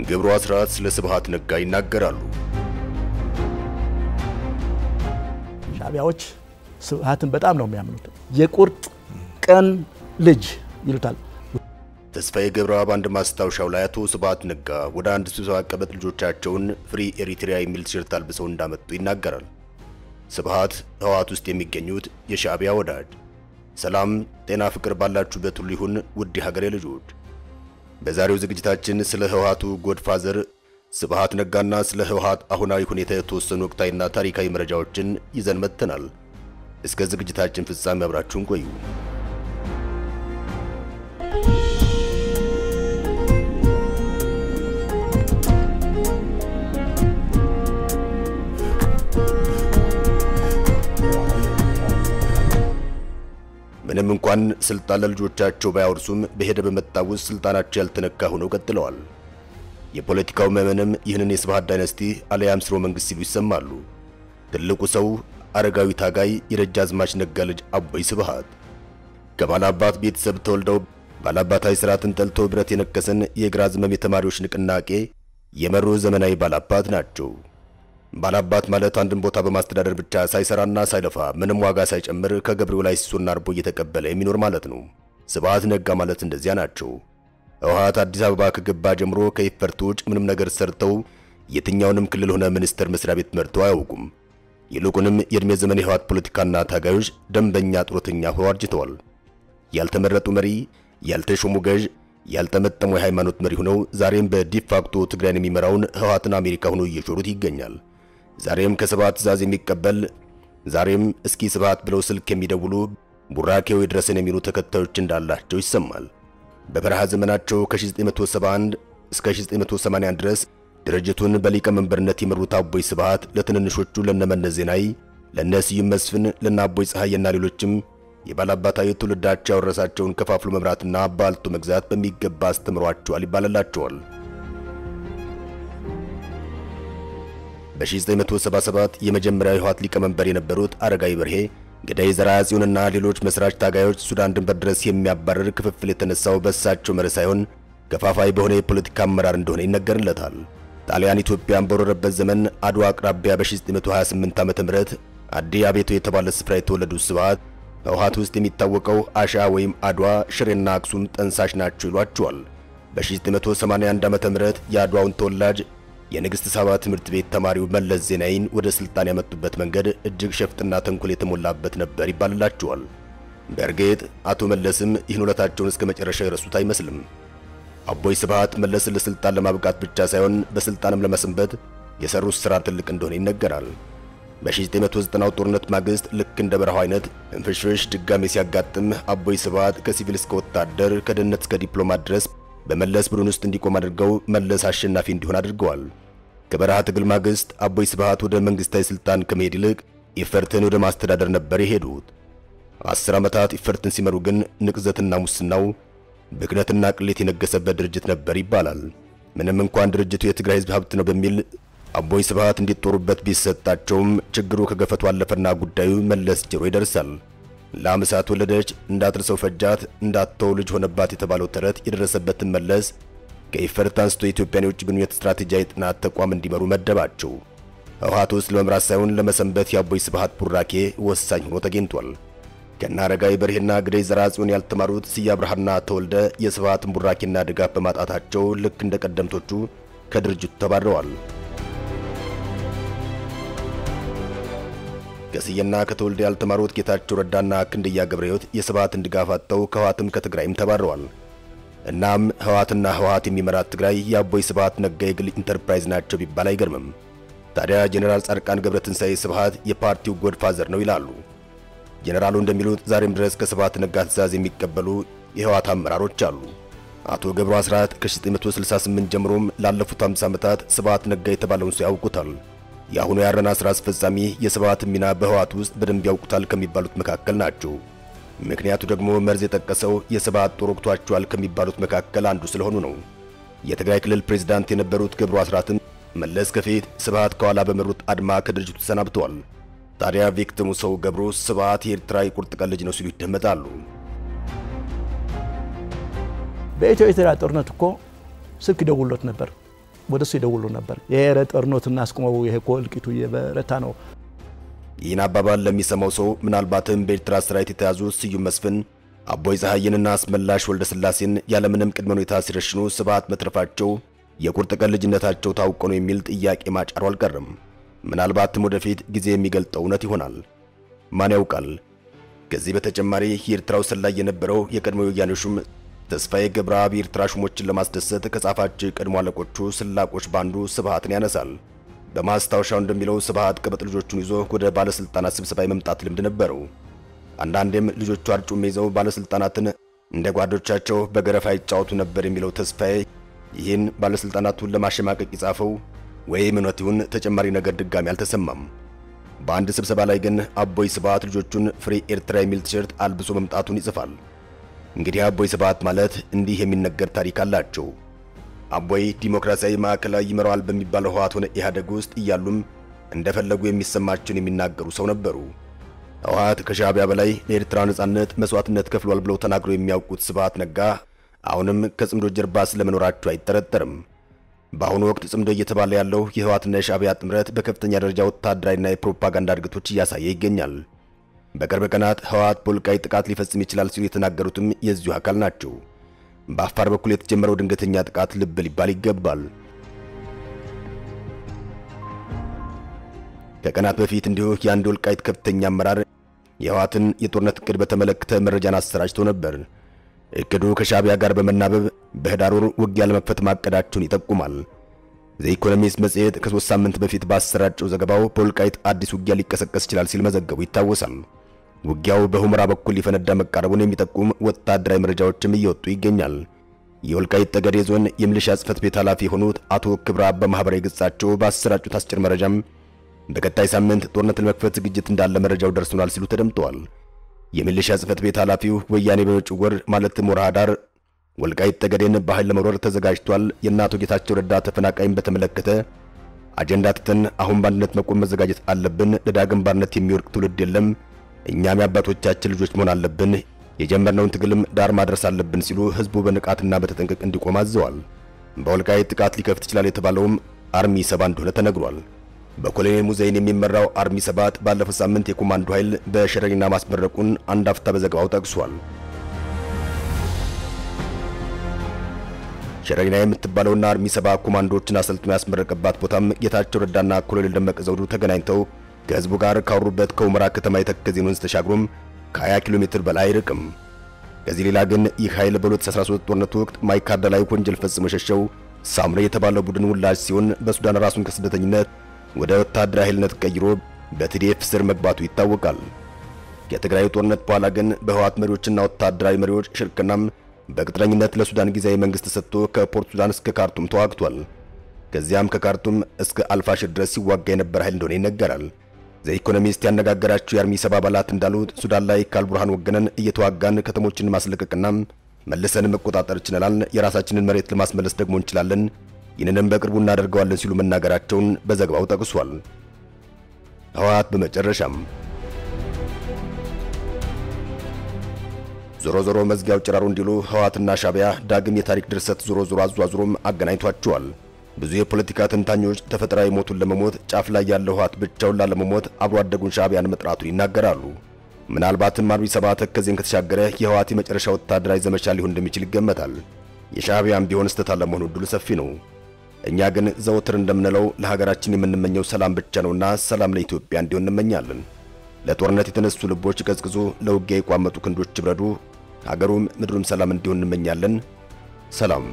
ገብሩ አስራት ስለ ስብሃት ነጋ ይናገራሉ። ሻዕቢያዎች ስብሃትን በጣም ነው የሚያምኑት። የቁርጥ ቀን ልጅ ይሉታል። ተስፋዬ ገብረአብ አንድ ማስታወሻው ላይ አቶ ስብሃት ነጋ ወደ አንድ ስብሰባ ቀበጥ ልጆቻቸውን ፍሪ ኤሪትሪያ የሚል ቲሸርት አልብሰው እንዳመጡ ይናገራል። ስብሃት ህወሓት ውስጥ የሚገኙት የሻዕቢያ ወዳጅ። ሰላም ጤና ፍቅር ባላችሁበት ሁሉ ይሁን ውድ ሀገሬ ልጆች። በዛሬው ዝግጅታችን ስለ ህወሓቱ ጎድፋዘር ስብሃት ነጋና ስለ ህወሓት አሁናዊ ሁኔታ የተወሰኑ ወቅታዊና ታሪካዊ መረጃዎችን ይዘን መጥተናል። እስከ ዝግጅታችን ፍጻሜ አብራችሁን ቆዩ። ምንም እንኳን ስልጣን ለልጆቻቸው ባያወርሱም በሄደ በመጣው ስልጣናቸው ያልተነካ ሆነው ቀጥለዋል። የፖለቲካው መመንም ይህንን የስብሃት ዳይናስቲ አለያም ስርወ መንግስት ሲሉ ይሰማሉ። ትልቁ ሰው አረጋዊ ታጋይ የደጃዝማች ነጋ ልጅ አቦይ ስብሃት ከባላባት ቤተሰብ ተወልደው ባላባታዊ ስርዓትን ጠልተው ብረት የነከሰን የግራ ዘመም የተማሪዎች ንቅናቄ የመሩ ዘመናዊ ባላባት ናቸው። ባላባት ማለት አንድን ቦታ በማስተዳደር ብቻ ሳይሰራና ሳይለፋ ምንም ዋጋ ሳይጨምር ከገብሬው ላይ ሲሶና አርቦ እየተቀበለ የሚኖር ማለት ነው። ስብሃት ነጋ ማለት እንደዚያ ናቸው። ህወሓት አዲስ አበባ ከገባ ጀምሮ ከይፈርቱ ውጭ ምንም ነገር ሰርተው የትኛውንም ክልል ሆነ ሚኒስቴር መስሪያ ቤት መርተው አያውቁም። ይልቁንም የእድሜ ዘመን የህወሓት ፖለቲካና ታጋዮች ደንበኛ ጡረተኛ ሆነው አርጅተዋል። ያልተመረጡ መሪ፣ ያልተሾሙ ገዥ፣ ያልተመጠሙ የሃይማኖት መሪ ሆነው ዛሬም በዲፋክቶ ትግራይን የሚመራውን ህወሓትን አሜሪካ ሆኖ እየሾሩት ይገኛል። ዛሬም ከስብሃት ትዕዛዝ የሚቀበል ዛሬም እስኪ ስብሃት ብለው ስልክ የሚደውሉ ቡራኬው ይድረሰን የሚሉ ተከታዮች እንዳላቸው ይሰማል። በበረሃ ዘመናቸው ከ1971 እስከ 1981 ድረስ ድርጅቱን በሊቀመንበርነት የመሩት አቦይ ስብሃት ለትንንሾቹ ለነመለስ ዜናዊ፣ ለነስዩም መስፍን፣ ለአቦይ ፀሐይና ሌሎችም የባላባታዊ ትውልዳቸው ያወረሳቸውን ከፋፍሎ መምራትና ባልቶ መግዛት በሚገባ አስተምሯቸዋል ይባልላቸዋል። በ1977 የመጀመሪያው ህወሓት ሊቀመንበር የነበሩት አረጋዊ በርሄ ገዳይ ዘርአጽዮንና ሌሎች መስራች ታጋዮች ሱዳን ድንበር ድረስ የሚያባረር ክፍፍል የተነሳው በእሳቸው መርህ ሳይሆን ከፋፋይ በሆነ የፖለቲካ አመራር እንደሆነ ይነገርለታል። ጣሊያን ኢትዮጵያን በወረረበት ዘመን አድዋ አቅራቢያ በ1928 ዓ.ም አዲ አቤቶ የተባለ ስፍራ የተወለዱት ስብሃት ህወሓት ውስጥ የሚታወቀው አሻ ወይም አድዋ፣ ሽሬና አክሱም ጠንሳሽ ናቸው ይሏቸዋል። በ1981 ዓ.ም የአድዋውን ተወላጅ የንግስት ሳባ ትምህርት ቤት ተማሪው መለስ ዜናዊን ወደ ስልጣን ያመጡበት መንገድ እጅግ ሸፍጥና ተንኮል የተሞላበት ነበር ይባልላቸዋል። በእርግጥ አቶ መለስም ይህን ውለታቸውን እስከ መጨረሻ ይረሱት አይመስልም። አቦይ ስብሃት መለስን ለስልጣን ለማብቃት ብቻ ሳይሆን በስልጣንም ለመስንበት የሰሩት ስራ ትልቅ እንደሆነ ይነገራል። በ1990 ጦርነት ማግስት ልክ እንደ በረሃው አይነት እንፍሽፍሽ ድጋሜ ሲያጋጥም አቦይ ስብሃት ከሲቪል እስከ ወታደር ከደህንነት እስከ ዲፕሎማት ድረስ በመለስ ቡድን ውስጥ እንዲቆም አድርገው መለስ አሸናፊ እንዲሆን አድርገዋል። ከበረሃ ትግል ማግስት አቦይ ስብሃት ወደ መንግስታዊ ስልጣን ከመሄድ ይልቅ ይፈርትን ወደ ማስተዳደር ነበር የሄዱት። 10 ዓመታት ይፈርትን ሲመሩ ግን ንቅዘትና ሙስናው ብክነትና ቅሌት የነገሰበት ድርጅት ነበር ይባላል። ምንም እንኳን ድርጅቱ የትግራይ ህዝብ ሀብት ነው በሚል አቦይ ስብሃት እንዲጦሩበት ቢሰጣቸውም ችግሩ ከገፈቱ አለፈና ጉዳዩ መለስ ጆሮ ይደርሳል። ለአመሳት ወለደች እንዳትርሰው ፈጃት እንዳትተው ልጅ ሆነባት የተባለው ተረት የደረሰበትን መለስ ከይፈርት አንስቶ የኢትዮጵያን የውጭ ግንኙነት ስትራቴጂያዊ ጥናት ተቋም እንዲመሩ መደባቸው። ህወሓት ውስጥ ለመምራት ሳይሆን ለመሰንበት የአቦይ ስብሃት ቡራኬ ወሳኝ ሆኖ ተገኝቷል። ከነ አረጋዊ በርሄና ገዳይ ዘርአጽዮን ያልተማሩት ስዬ አብርሃና ተወልደ የስብሃትን ቡራኬና ድጋፍ በማጣታቸው ልክ እንደ ቀደምቶቹ ከድርጅቱ ተባረዋል። ከስዬና ከተወልደ ያልተማሩት ጌታቸው ረዳና ክንደያ ገብረሕይወት የስብሃትን ድጋፍ አጥተው ከህወሓትም ከትግራይም ተባረዋል። እናም ህወሓት የሚመራት ትግራይ የአቦይ ስብሃት ነጋ የግል ኢንተርፕራይዝ ናቸው ቢባል አይገርምም። ታዲያ ጀነራል ጻድቃን ገብረትንሳኤ ስብሃት የፓርቲው ጎድፋዘር ነው ይላሉ። ጀነራሉ እንደሚሉት ዛሬም ድረስ ከስብሃት ነጋ ትዕዛዝ የሚቀበሉ የህወሓት አመራሮች አሉ። አቶ ገብሩ አስራት ከ1968 ጀምሮም ላለፉት 50 ዓመታት ስብሃት ነጋ የተባለውን ሰው ያውቁታል። የአሁኑ ያረና ስራ አስፈጻሚ የስብሃት ሚና በህወሓት ውስጥ በደንብ ያውቁታል ከሚባሉት መካከል ናቸው። ምክንያቱ ደግሞ መርዝ የጠቀሰው የስብሃት ጦር ወቅቷቸዋል ከሚባሉት መካከል አንዱ ስለሆኑ ነው። የትግራይ ክልል ፕሬዝዳንት የነበሩት ገብሩ አስራትም መለስ ከፊት ስብሃት ከኋላ በመሩት አድማ ከድርጅቱ ተሰናብተዋል። ታዲያ ቪክቲሙ ሰው ገብሩ ስብሃት የኤርትራ የቁርጥ ቀን ልጅ ነው ሲሉ ይደመጣሉ። በኢትዮ ኤርትራ ጦርነት እኮ ስልክ ደውሎት ነበር። ወደሱ ይደውሉ ነበር። የሄረ ጦርነቱ እናስቆመው፣ ይሄ እኮ እልቂቱ የበረታ ነው። ይህን አባባል ለሚሰማው ሰው ምናልባትም በኤርትራ ሰራዊት የተያዙ ስዩም መስፍን አቦይ ፀሐይንና አስመላሽ ወልደ ስላሴን ያለምንም ቅድመ ሁኔታ ሲረሽኑ ስብሃት መትረፋቸው የቁርጥ ቀን ልጅነታቸው ታውቆ ነው የሚል ጥያቄ ማጫሩ አልቀርም። ምናልባትም ወደፊት ጊዜ የሚገልጠው እውነት ይሆናል። ማን ያውቃል? ከዚህ በተጨማሪ የኤርትራው ሰላይ የነበረው የቀድሞ ወያኔ ሹም ተስፋዬ ገብረአብ የኤርትራ ሹሞችን ለማስደሰት ከጻፋቸው ቀድሞ አለቆቹ ስላቆች ባንዱ ስብሃትን ያነሳል። በማስታወሻው እንደሚለው ስብሃት ቀበጥ ልጆቹን ይዞ ወደ ባለስልጣናት ስብሰባ የመምጣት ልምድ ነበረው። አንዳንዴም ልጆቹ አርጩሜ ይዘው ባለስልጣናትን እንደ ጓዶቻቸው በገረፋ ይጫወቱ ነበር የሚለው ተስፋዬ ይህን ባለስልጣናቱን ለማሸማቀቅ ይጻፈው ወይም እውነት ይሁን ተጨማሪ ነገር ድጋሚ አልተሰማም። በአንድ ስብሰባ ላይ ግን አቦይ ስብሃት ልጆቹን ፍሪ ኤርትራ የሚል ቲሸርት አልብሶ መምጣቱን ይጽፋል። እንግዲህ አቦይ ስብሃት ማለት እንዲህ የሚነገር ታሪክ አላቸው። አቦይ ዲሞክራሲያዊ ማዕከላዊ ይመራዋል በሚባለው ህወሓት ሆነ ኢህአዴግ ውስጥ እያሉም እንደፈለጉ የሚሰማቸውን የሚናገሩ ሰው ነበሩ። ህወሓት ከሻዕቢያ በላይ ለኤርትራ ነጻነት መስዋዕትነት ከፍሏል ብለው ተናግረው የሚያውቁት ስብሃት ነጋ አሁንም ከጽምዶ ጀርባ ስለመኖራቸው አይጠረጠርም። በአሁኑ ወቅት ጽምዶ እየተባለ ያለው የህወሓትና የሻዕቢያ ጥምረት በከፍተኛ ደረጃ ወታደራዊና የፕሮፓጋንዳ እድገቶች እያሳየ ይገኛል። በቅርብ ቀናት ህወሓት በወልቃይት ጥቃት ሊፈጽም ይችላል ሲሉ የተናገሩትም የዚሁ አካል ናቸው። በአፋር በኩል የተጀመረው ድንገተኛ ጥቃት ልብ ሊባል ይገባል። ከቀናት በፊት እንዲሁ የአንድ ወልቃይት ከፍተኛ አመራር የህወሓትን የጦርነት እቅድ በተመለከተ መረጃን አሰራጭተው ነበር። እቅዱ ከሻዕቢያ ጋር በመናበብ በህዳር ወር ውጊያ ለመክፈት ማቀዳቸውን ይጠቁማል። ዘኢኮኖሚስት መጽሔት ከ3 ሳምንት በፊት ባሰራጨው ዘገባው በወልቃይት አዲስ ውጊያ ሊቀሰቀስ ይችላል ሲል መዘገቡ ይታወሳል። ውጊያው በሁመራ በኩል ሊፈነዳ መቃረቡን የሚጠቁም ወታደራዊ መረጃዎችም እየወጡ ይገኛል። የወልቃይት ጠገዴ ዞን የሚሊሻ ጽሕፈት ቤት ኃላፊ የሆኑት አቶ ክብራ በማህበራዊ ገጻቸው ባሰራጩት አጭር መረጃም በቀጣይ ሳምንት ጦርነት ለመክፈት ዝግጅት እንዳለ መረጃው ደርሶናል ሲሉ ተደምጠዋል። የሚሊሻ ጽሕፈት ቤት ኃላፊው ወያኔ በመጪው ወር ማለትም ወርሃ ዳር ወልቃይት ጠገዴን በኃይል ለመውረር ተዘጋጅቷል፣ የእናቶ ጌታቸው ረዳ ተፈናቃይን በተመለከተ አጀንዳ ትተን አሁን በአንድነት መቆም መዘጋጀት አለብን፣ ለዳግም ባርነት የሚወርቅ ትውልድ የለም፣ እኛም የአባቶቻችን ልጆች መሆን አለብን፣ የጀመርነውን ትግልም ዳር ማድረስ አለብን ሲሉ ህዝቡ በንቃትና በተጠንቀቅ እንዲቆም አዘዋል። በወልቃይት ጥቃት ሊከፍት ይችላል የተባለውም አርሚ 7 እንደሆነ ተነግሯል። በኮሎኔል ሙዘይን የሚመራው አርሚ 7 ባለፈው ሳምንት የኮማንዶ ኃይል በሸረሪና ማስመረቁን አንድ አፍታ በዘገባው ጠቅሷል። ሸረሪና የምትባለውና አርሚ 7 ኮማንዶዎችን አሰልጥኖ ያስመረቀባት ቦታም ጌታቸው ረዳና ኮሎኔል ደመቀ ዘውዱ ተገናኝተው ከህዝቡ ጋር ካወሩበት ከሁመራ ከተማ የተከዜን ወንዝ ተሻግሮም ከ20 ኪሎ ሜትር በላይ አይርቅም። ከዚህ ሌላ ግን ይህ ኃይል በ2013 ጦርነት ወቅት ማይካድራ ላይ ወንጀል ፈጽሞ የሸሸው ሳምሬ የተባለው ቡድን ውላጅ ሲሆን በሱዳን ራሱን ከስደተኝነት ወደ ወታደራዊ ኃይልነት ቀይሮ በቲዲኤፍ ስር መግባቱ ይታወቃል። የትግራይ ጦርነት በኋላ ግን በህወሓት መሪዎችና ወታደራዊ መሪዎች ሽርክናም በቅጥረኝነት ለሱዳን ጊዜያዊ መንግስት ተሰጥቶ ከፖርት ሱዳን እስከ ካርቱም ተዋግቷል። ከዚያም ከካርቱም እስከ አልፋሽር ድረስ ሲዋጋ የነበረ ኃይል እንደሆነ ይነገራል። ዘኢኮኖሚስት ያነጋገራቸው የአርሚ 7 አባላት እንዳሉት ሱዳን ላይ ከአልቡርሃን ወገነን እየተዋጋን ከተሞችን ማስለቀቅና መልሰን መቆጣጠር ችለናል፣ የራሳችንን መሬት ለማስመለስ ደግሞ እንችላለን፣ ይህንንም በቅርቡ እናደርገዋለን ሲሉ መናገራቸውን በዘገባው ጠቅሷል። ህወሓት በመጨረሻም ዞሮ መዝጊያው ጭራሩ እንዲሉ ህወሓትና ሻዕቢያ ዳግም የታሪክ ድርሰት ዞሮ አዟዙሮም አገናኝቷቸዋል። ብዙ የፖለቲካ ተንታኞች ተፈጥሯዊ ሞቱን ለመሞት ጫፍ ላይ ያለው ህወሓት ብቻውን ላለመሞት አብሮ አደጉን ሻዕቢያን መጥራቱን ይናገራሉ። ምናልባትም አርሚ 7 ተከዜን ከተሻገረ የህወሓት የመጨረሻ ወታደራዊ ዘመቻ ሊሆን እንደሚችል ይገመታል። የሻዕቢያም ቢሆን ስህተት አለመሆኑ ዕድሉ ሰፊ ነው። እኛ ግን ዘወትር እንደምንለው ለሀገራችን የምንመኘው ሰላም ብቻ ነውና ሰላም ለኢትዮጵያ እንዲሆን እንመኛለን። ለጦርነት የተነሱ ልቦች ቀዝቅዙ፣ ለውጊያ የቋመጡ ክንዶች ይብረዱ፣ ሀገሩም ምድሩም ሰላም እንዲሆን እንመኛለን። ሰላም።